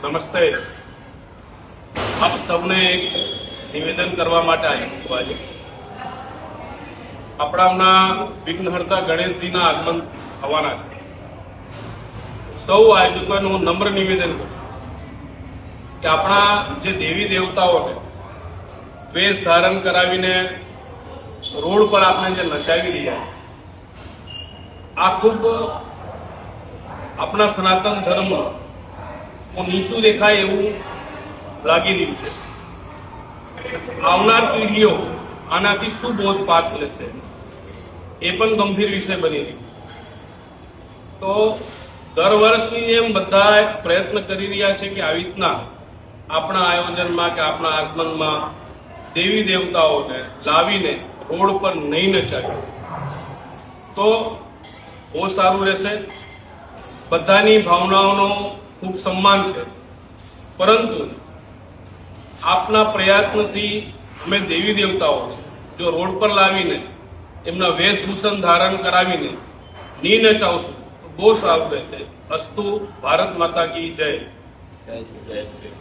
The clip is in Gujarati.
નમસ્તે. આપ સૌને એક નિવેદન કરવા માટે આવ્યો છું. આજે આપણા વિઘ્નહર્તા ગણેશજીના આગમન થવાના છે. સૌ આયોજકોનું નમ્ર નિવેદન કરું છું કે આપણા જે દેવી દેવતાઓને વેશ ધારણ કરાવીને રોડ પર આપણે જે નચાવી રહ્યા આ ખૂબ આપણા સનાતન ધર્મ નીચું દેખાય એવું લાગી રહ્યું છે. આવનાર પેઢીઓ આનાથી શું બોધપાઠ લેશે એ પણ ગંભીર વિષય બની રહ્યું. તો દર વર્ષની જેમ બધા પ્રયત્ન કરી રહ્યા છે કે આવી રીતના આપણા આયોજનમાં કે આપણા આગમનમાં દેવી દેવતાઓને લાવીને રોડ પર નહીં નચાવે તો બહુ સારું રહેશે. બધાની ભાવનાઓનો ખૂબ સન્માન છે, પરંતુ આપના પ્રયત્નથી અમે દેવી દેવતાઓ જો રોડ પર લાવીને એમના વેશભૂષણ ધારણ કરાવીને નહીં નચાવશું તો બહુ સારું રહેશે. અસ્તુ. ભારત માતા કી જય. જય શ્રી કૃષ્ણ.